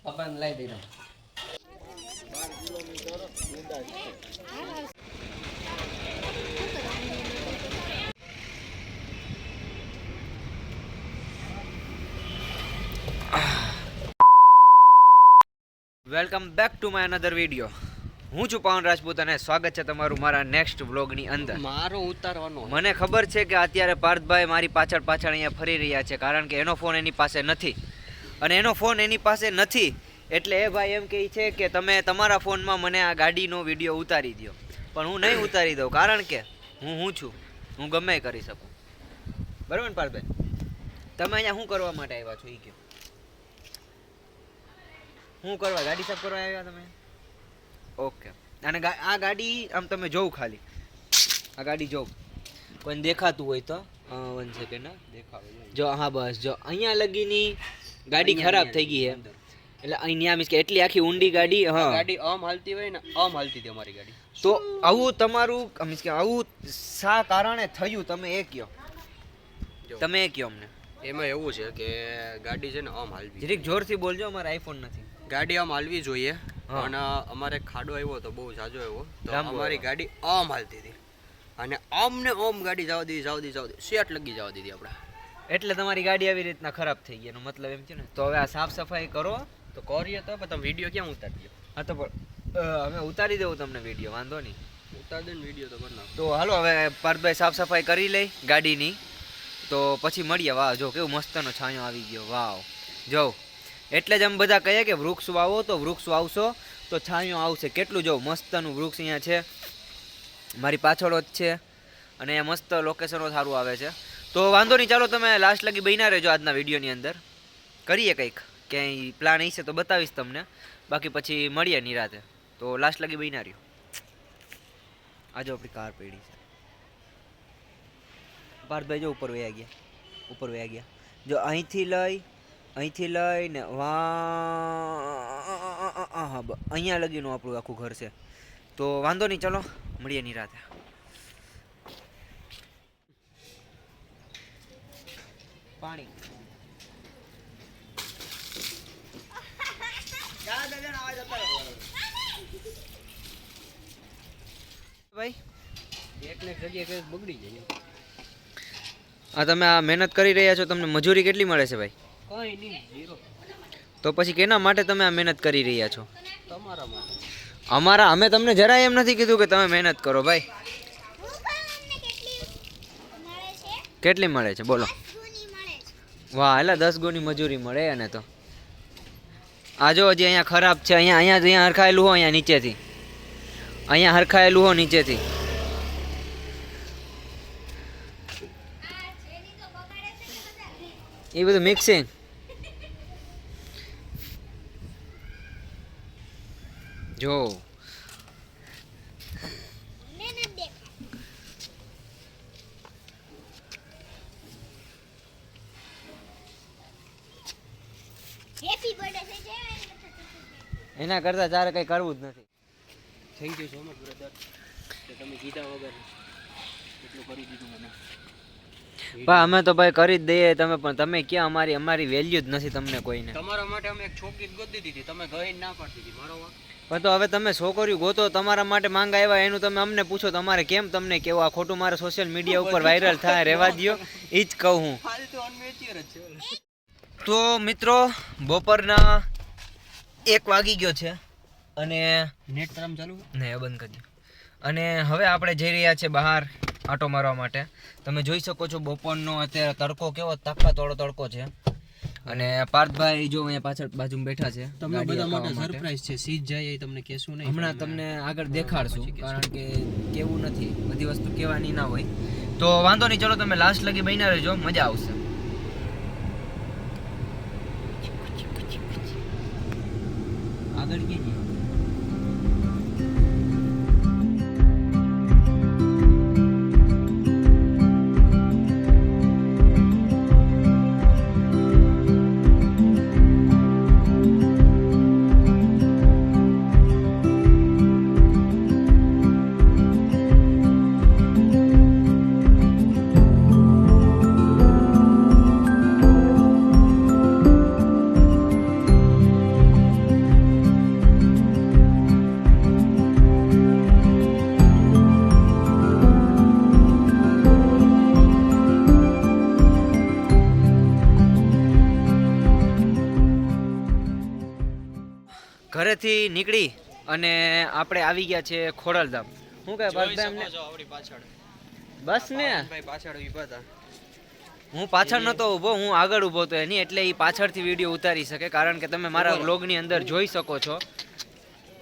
પપ્પાને લઈ દઈ દઉં. Welcome back to my another video. હું છું પવન રાજપૂત અને સ્વાગત છે તમારું મારા નેક્સ્ટ વ્લોગની અંદર. મારો ઉતારવાનો. મને ખબર છે કે અત્યારે પાર્થભાઈ મારી પાછળ અહીંયા ફરી રહ્યા છે, કારણ કે એનો ફોન એની પાસે નથી. અને એનો ફોન એની પાસે નથી એટલે એ ભાઈ એમ કહે છે કે તમે તમારા ફોનમાં મને આ ગાડીનો વિડીયો ઉતારી દો. પણ હું નહીં ઉતારી દઉં, કારણ કે હું છું, હું ગમે એ કરી શકું. બરાબર ને પાર્થભાઈ? તમે અહીંયા શું કરવા માટે આવ્યા છો એ કહો. શું કરવા? ગાડી સાફ કરવા આવ્યા તમે? ઓકે. અને આ ગાડી આમ તમે જોઉં, ખાલી આ ગાડી જોઉં, કોઈને દેખાતું હોય તો 1 સેકન્ડ જો. હા બસ જો, અહીંયા લગીની ગાડી ખરાબ થઈ ગઈ છે. એટલે અહીંયા મીન્સ કે એટલી આખી ઊંડી ગાડી. હા, ગાડી આમ હાલતી હોય ને આમ હાલતી હતી અમારી ગાડી. તો આવું તમારું મીન્સ કે આવું શા કારણે થયું તમે એ કહો. તમે એ કહો અમને. એમાં એવું છે કે ગાડી છે ને આમ હાલવી. જરીક જોરથી બોલજો, અમારે આઈફોન નથી. ગાડી આમ હાલવી જોઈએ, પણ અમારે ખાડો આવ્યો તો બહુ જાજો આવ્યો, તો અમારી ગાડી આમ હાલતી હતી અને આમ ને આમ ગાડી જવા દીધી સેટ લગી જવા દીધી આપણે. એટલે તમારી ગાડી આવી રીતના ખરાબ થઈ ગઈ એનો મતલબ એમ છે ને. તો હવે આ સાફ સફાઈ કરો તો કરીએ તો, પણ તમે વિડીયો ક્યાં ઉતારી દો? હા તો અમે ઉતારી દઉં તમને વિડીયો, વાંધો નહીં. ઉતારી દે ને વિડીયો તો બનાવો. તો હાલો હવે પાર્થભાઈ સાફ સફાઈ કરી લઈ ગાડીની, તો પછી મળીએ. વાહ જો કેવું મસ્તનો છાંયો આવી ગયો, વાવ જો. એટલે જ અમે બધા કહીએ કે વૃક્ષ વાવો, તો વૃક્ષ વાવશો તો છાંયો આવશે. કેટલું જો મસ્તનું વૃક્ષ અહીંયા છે, મારી પાછળ જ છે, અને અહીંયા મસ્ત લોકેશનો સારું આવે છે. તો વાંધો નહીં, ચાલો તમે લાસ્ટ લગી બન્યા રહેજો. આજના વિડીયોની અંદર કરીએ કંઈક, ક્યાંય પ્લાન હશે તો બતાવીશ તમને, બાકી પછી મળીએ નિરાતે. તો લાસ્ટ લગી બન્યા રહ્યો. આજે આપણી કાર પડી છે. પાર્થભાઈ જો ઉપર વયા ગયા, જો અહીંથી લઈને હા અહીંયા લગીનું આપણું આખું ઘર છે. તો વાંધો નહીં, ચલો મળીએ નિરાતે. પાણી ભાઈ એકને જગ્યાએ બગડી જાય. આ તમે આ મહેનત કરી રહ્યા છો, તમને મજૂરી કેટલી મળે છે ભાઈ? કઈ નહીં, ઝીરો. તો પછી કેના માટે તમે આ મહેનત કરી રહ્યા છો? તમારા માટે. અમે તમને જરાય એમ નથી કીધું કે તમે મહેનત કરો ભાઈ. કેટલી મળે છે બોલો? વાહ, એટલે 10 ગોની મજૂરી મળે એને તો. આ જો હજી અહીંયા ખરાબ છે, અહીંયા હરખાયેલું હો, અહીંયા હરખાયેલું હો નીચેથી. એ બધું મિક્સિંગ. જો એના કરતા તારે કઈ કરવું જ નથી. Thank you so much brother, કે તમે કીધા વગર એટલું કરી દીધું મને. પણ અમે તો ભાઈ કરી જ દઈએ, તમે ક્યાં અમારી વેલ્યુ જ નથી તમને કોઈને. તમારા માટે અમે એક છોકરી ગોતી દીધી, તમે ગઈ ના પાડતી હતી, મારો વાંક. પણ તો હવે તમે છોકરીઓ ગોતો, તમારા માટે માંગા આવ્યા, એનું તમે અમને પૂછો તમારે કેમ તમને કેવું? આ ખોટું મારે સોશિયલ મીડિયા ઉપર વાયરલ થાય, રહેવા દો, એ જ કહું હું. તો મિત્રો બપોરના 1 વાગી ગયો છે અને નેટ તરમ ચાલુ ને બંધ કરી દો. અને હવે આપણે જઈ રહ્યા છીએ બહાર આંટો મારવા માટે. તમે જોઈ શકો છો બપોરનો અત્યારે તડકો કેવો તાકાતવાળો તડકો છે. અને પાર્થભાઈ જો અહીંયા પાછળ બાજુમાં બેઠા છે. તમને બધા માટે સરપ્રાઈઝ છે, સીધ જાય એ તમને કહેશું નહીં, હમણાં તમને આગળ દેખાડશું, કારણ કે કેવું નથી, બધી વસ્તુ કહેવાની ના હોય. તો વાંધો નહીં, ચલો તમે લાસ્ટ લગી બન્યા રહેજો, મજા આવશે. આગળ કીધી ઘરેથી નીકળી અને આપણે આવી ગયા છે ખોડલધામ. શું કહે ભાઈ અમને? આપણી પાછળ બસ ને ભાઈ પાછળ ઊભા હતા. હું પાછળ નતો ઊભો, હું આગળ ઊભો તો એની, એટલે એ પાછળથી વિડીયો ઉતારી શકે, કારણ કે તમે મારા વ્લોગની અંદર જોઈ શકો છો.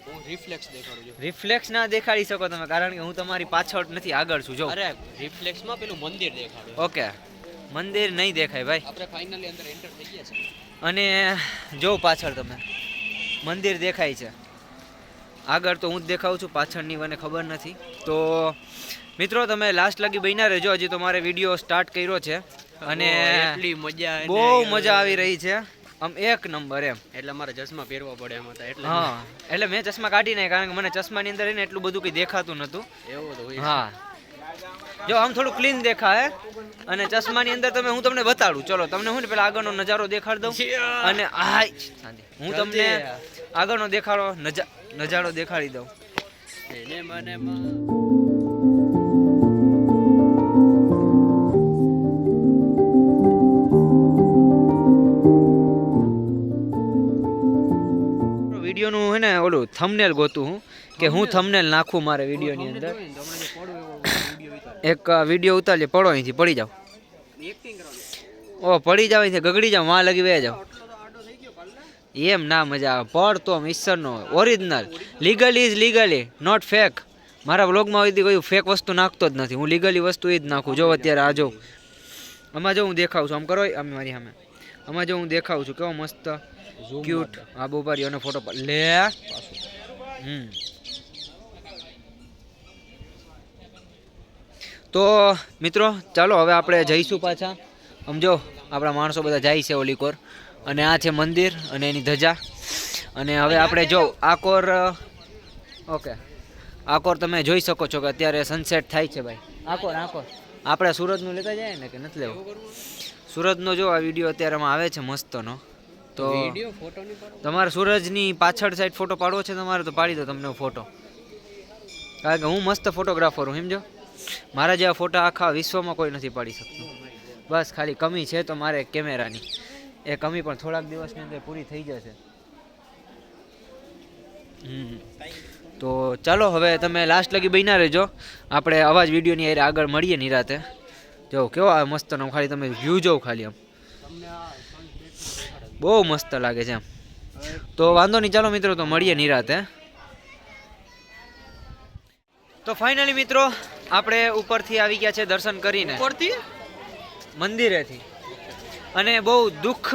હું રિફ્લેક્સ દેખાડું છું. રિફ્લેક્સ ના દેખાડી શકો તમે, કારણ કે હું તમારી પાછળ નથી, આગળ છું. જો અરે રિફ્લેક્સમાં પેલું મંદિર દેખાડે. ઓકે, મંદિર નહીં દેખાય ભાઈ. આપણે ફાઇનલી અંદર એન્ટર થઈ ગયા છે. અને જો પાછળ તમે મંદિર દેખાય છે. આગળ તો હું જ દેખાઉં છું, પાછળની મને ખબર નથી. તો મિત્રો તમે લાસ્ટ લગી બન્યા રહેજો, હજી તો મારે વિડીયો સ્ટાર્ટ કર્યો છે અને એટલી મજા બહુ મજા આવી રહી છે, આમ એક નંબર એમ. એટલે મારે ચશ્મા પહેરવા પડે એમ હતા એટલે. હા, એટલે મેં ચશ્મા કાઢી નાખ્યા, કારણ કે મને ચશ્માની અંદર એને એટલું બધું કંઈ દેખાતું નહોતું. એવું તો હોય. હા, જો આમ થોડું ક્લીન દેખાય અને ચશ્માની અંદર તમે, હું તમને બતાડું. ચલો તમને હું ને પેલા આગળનો નજારો દેખાડ દઉં અને હું તમને આગળનો નજારો દેખાડી દઉં. એને મને વિડીયોનું હે ને ઓલું થંબનેલ ગોતું હું, કે હું થંબનેલ નાખું મારે વિડીયોની અંદર. એક વિડીયો ઉતારીએ, પડો અહીંથી, પડી જાવ. ઓ પડી જાવ અહીંથી, ગગડી જાવ, માં લગી વે જાવ. એમ ના મજા આવે. પડ તો ઈશ્વરનો original, legally is legally, not fake. મારા વ્લોગમાં હોય કોઈ ફેક વસ્તુ નાખતો જ નથી, હું લીગલી વસ્તુ એ જ નાખું. જો અત્યારે આ જો આમાં જો હું દેખાઉં છું, આમ કરો આમ મારી સામે, આમાં જો હું દેખાઉં છું કેવો મસ્ત ક્યુટ. આ બોપારી અને ફોટો લે. તો મિત્રો ચાલો હવે આપણે જઈશું પાછા. સમજો આપણા માણસો બધા જાય છે ઓલી કોર, અને આ છે મંદિર અને એની ધજા. અને હવે આપણે જો આકોર, ઓકે આકોર તમે જોઈ શકો છો કે અત્યારે સનસેટ થાય છે ભાઈ. આકોર આપણે સુરતનું લેતા જાય ને કે નથી લેવું? સુરતનો જો આ વિડીયો અત્યારેમાં આવે છે મસ્તનો. તો તમારે સૂરજની પાછળ સાઈડ ફોટો પાડવો છે તમારે તો પાડી દો તમને ફોટો, કારણ કે હું મસ્ત ફોટોગ્રાફર હું, સમજો. મારા જેવા ફોટા આખા વિશ્વમાં કોઈ નથી પાડી શકતું. બસ ખાલી કમી છે તો મારે કેમેરાની, એ કમી પણ થોડાક દિવસની અંદર પૂરી થઈ જશે. તો ચાલો હવે તમે લાસ્ટ લગી બન્યા રહેજો, આપણે અવાજ વિડીયોની હારે આગળ મળીએ નિરાતે. જો કેવો આવે મસ્તનો, ખાલી તમે વ્યૂ જોવો ખાલી આમ બહુ મસ્ત લાગે છે એમ. તો વાંધો નહીં, ચાલો મિત્રો તો મળીએ નિરાતે. તો ફાઇનલી મિત્રો આપણે ઉપરથી આવી ગયા છે દર્શન કરીને, ઉપરથી મંદિરેથી, અને બહુ દુઃખ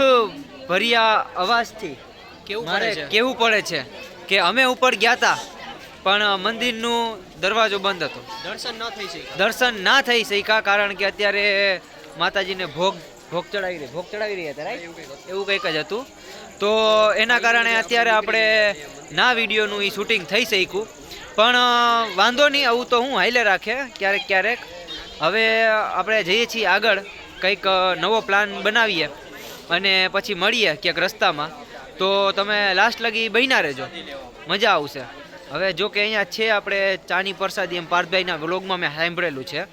ભર્યા અવાજથી મારે કેવું પડે છે કે અમે ઉપર ગયા હતા પણ મંદિરનું દરવાજો બંધ હતો. દર્શન ના થઈ શક્યા, કારણ કે અત્યારે માતાજીને ભોગ ચડાવી રહ્યા હતા, રાઈટ? એવું કંઈક જ હતું. તો એના કારણે અત્યારે આપણે ના વિડીયોનું એ શૂટિંગ થઈ શક્યું. પણ વાંધો નહીં, આવું તો હું હાઈલે રાખે ક્યારેક. હવે આપણે જઈએ છીએ આગળ, કંઈક નવો પ્લાન બનાવીએ અને પછી મળીએ ક્યાંક રસ્તામાં. તો તમે લાસ્ટ લગી બન્યા રહેજો, મજા આવશે. હવે જો કે અહીંયા છે આપણે ચાની પ્રસાદી, એમ પાર્થભાઈના વ્લોગમાં મેં સાંભળેલું છે.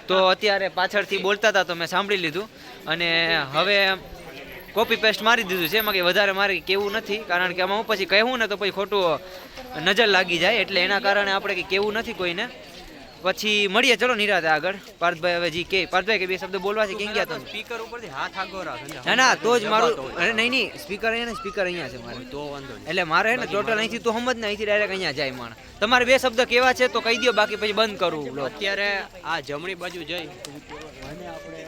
તો અત્યારે પાછળથી બોલતા હતા તો મેં સાંભળી લીધું, અને હવે કોપી પેસ્ટ મારી દીધું છે. એમાં કંઈ વધારે મારે કેવું નથી, કારણ કે આમાં હું પછી કહેવું ને તો પછી ખોટું નજર લાગી જાય, એટલે એના કારણે આપણે કંઈ કેવું નથી કોઈને. પછી મળીએ, ચલો નિરાતે આગળ. પાર્થભાઈ હવે જી કે પાર્થભાઈ કે બે શબ્દ બોલવા છે, ક્યાં ગયા તમે? સ્પીકર ઉપરથી હાથ આગો રાખ. ના તો જ મારું, અરે નહીં સ્પીકર અહીંયા ને, સ્પીકર અહીંયા છે મારે, તો વાંધો નહીં. એટલે મારે ને ટોટલ અહીંથી તો સમજ ને, અહીંથી ડાયરેક્ટ અહીંયા જાય માણસ. તમારે બે શબ્દ કેવા છે તો કહી દો, બાકી પછી બંધ કરવું. અત્યારે આ જમણી બાજુ જઈ અને આપણે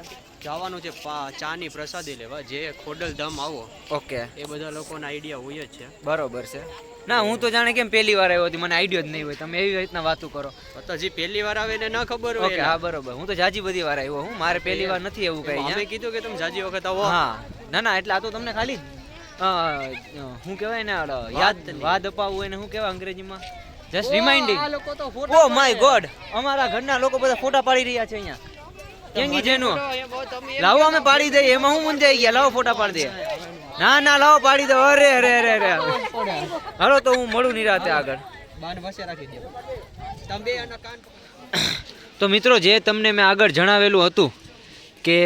જવાનું છે ચાની પ્રસાદી લેવા, જે ખોડલધામ આવો. ઓકે, એ બધા લોકોના આઈડિયા હોય જ છે. બરોબર છે. ના હું તો જાણે કેમ પહેલી વાર આવ્યો હતી, મને આઈડિયો જ નહીં હોય. તમે એવી રીતના વાતો કરો તો જે પહેલી વાર આવે ને ના ખબર હોય. ઓકે, હા બરોબર. હું તો જાજી બધી વાર આવ્યો હું, મારે પહેલી વાર નથી એવું કઈ. અમે કીધું કે તમે જાજી વખત આવો. હા, ના એટલે આ તો તમને ખાલી શું કહેવાય ને, યાદ અપાવવું હોય ને, શું કહેવાય અંગ્રેજીમાં, જસ્ટ રિમાઇન્ડિંગ. ઓ માય ગોડ, અમારા ઘરના લોકો બધા ફોટા પાડી રહ્યા છે અહીંયા. કેંગી જેનું લાવો, અમે પાડી દઈએ, એમાં હું મૂંઝાઈ ગયા. લાવો ફોટા પાડી દઈએ. ના લાવો પાડી દો. અરે હાલો તો હું મળું નિરાતે આગળ. તો મિત્રો, જે તમને મેં આગળ જણાવેલું હતું કે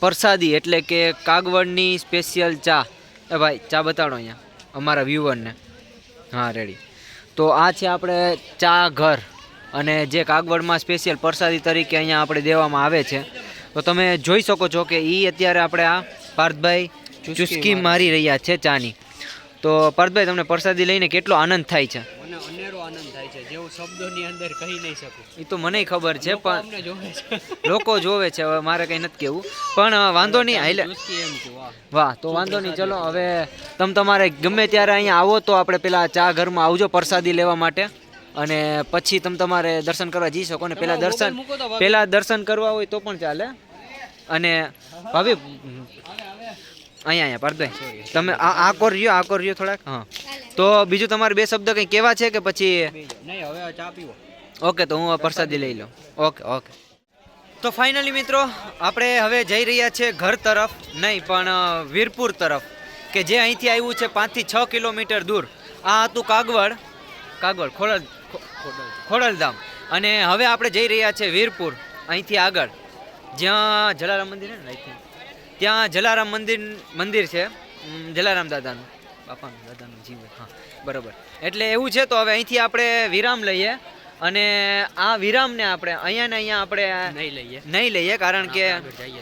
પ્રસાદી એટલે કે કાગવડની સ્પેશિયલ ચા, એ ભાઈ ચા બતાડો અહીંયા અમારા વ્યુઅરને. હા રેડી. તો આ છે આપણે ચા ઘર, અને જે કાગવડમાં સ્પેશિયલ પ્રસાદી તરીકે અહીંયા આપણે દેવામાં આવે છે. તો તમે જોઈ શકો છો કે એ અત્યારે આપણે આ પાર્થભાઈ ચુસ્કી મારી રહ્યા છે ચાની. તો પાર્થભાઈ, તમને પ્રસાદી લઈને કેટલો આનંદ થાય છે? મને અનેરો આનંદ થાય છે, જેવું શબ્દોની અંદર કહી નહીં શકું. એ તો મને ખબર છે, પણ અમને જોવે છે. લોકો જોવે છે, હવે મારે કંઈ નથી કહેવું. પણ વાંધો નહીં, હાલે. ચુસ્કી એમ કે વાહ. વાહ, તો વાંધો નહીં. ચલો હવે તમારે ગમે ત્યારે અહીંયા આવો તો આપણે પેલા ચા ઘરમાં આવજો પ્રસાદી લેવા માટે, અને પછી તમારે દર્શન કરવા જઈ શકો. ને પેલા દર્શન કરવા હોય તો પણ ચાલે. અને ભાભી અહીંયા પાર્થભાઈ, તમે આ કોર રહ્યો થોડાક. હા, તો બીજું તમારે બે શબ્દ કંઈ કહેવા છે કે પછી? નહીં, હવે ચા પીવો. ઓકે, તો હું પ્રસાદી લઈ લઉં. ઓકે. તો ફાઇનલી મિત્રો, આપણે હવે જઈ રહ્યા છીએ ઘર તરફ નહીં, પણ વીરપુર તરફ, કે જે અહીંથી આવ્યું છે 5 થી 6 કિલોમીટર દૂર. આ હતું કાગવડ ખોડલધામ, અને હવે આપણે જઈ રહ્યા છીએ વીરપુર અહીંથી આગળ, જ્યાં જલારામ મંદિર છે ને, ત્યાં જલારામ મંદિર છે, જલારામ દાદાનું, દાદાનું જીવ. હા, બરાબર. એટલે એવું છે. તો હવે અહીંથી આપણે વિરામ લઈએ, અને આ વિરામને આપણે અહીંયા આપણે નહીં લઈએ, કારણ કે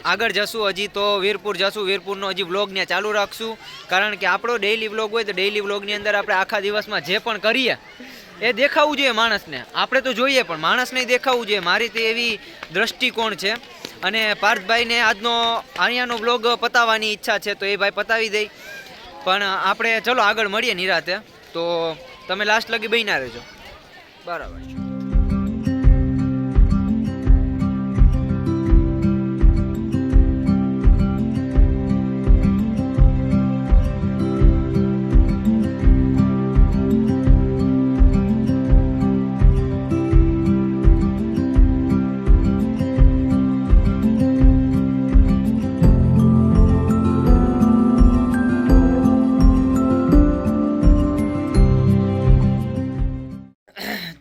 આગળ જશું, હજી તો વીરપુર જશું. વીરપુરનો હજી વ્લોગ ને ચાલુ રાખશું, કારણ કે આપણો ડેઈલી વ્લોગ હોય તો ડેઈલી વ્લોગની અંદર આપણે આખા દિવસમાં જે પણ કરીએ એ દેખાવું જોઈએ માણસને. આપણે તો જોઈએ, પણ માણસને દેખાવું જોઈએ. મારી તો એવી દ્રષ્ટિકોણ છે. અને પાર્થભાઈને અહીંયાનો વ્લોગ પતાવવાની ઈચ્છા છે, તો એ ભાઈ પતાવી દે. પણ આપણે ચલો આગળ મળીએ નિરાતે. તો તમે લાસ્ટ લગી બન્યા રહેજો. બરાબર છે.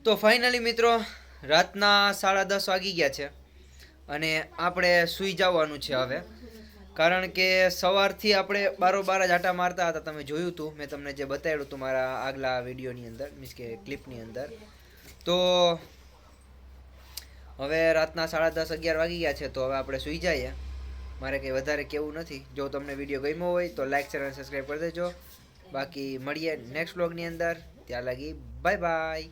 તો ફાઇનલી મિત્રો, રાતના 10:30 વાગી ગયા છે, અને આપણે સૂઈ જવાનું છે હવે, કારણ કે સવારથી આપણે બારોબાર જ આટા મારતા હતા. તમે જોયું હતું, મેં તમને જે બતાવ્યું હતું મારા આગલા વિડીયોની અંદર, મીન્સ કે ક્લિપની અંદર. તો હવે રાતના 10:30 11 વાગી ગયા છે, તો હવે આપણે સૂઈ જઈએ. મારે કંઈ વધારે કહેવું નથી. જો તમને વિડીયો ગમ્યો હોય તો લાઈક, શેર અને સબસ્ક્રાઈબ કરી દેજો. બાકી મળીએ નેક્સ્ટ વ્લોગની અંદર. ત્યાં લગી બાય બાય.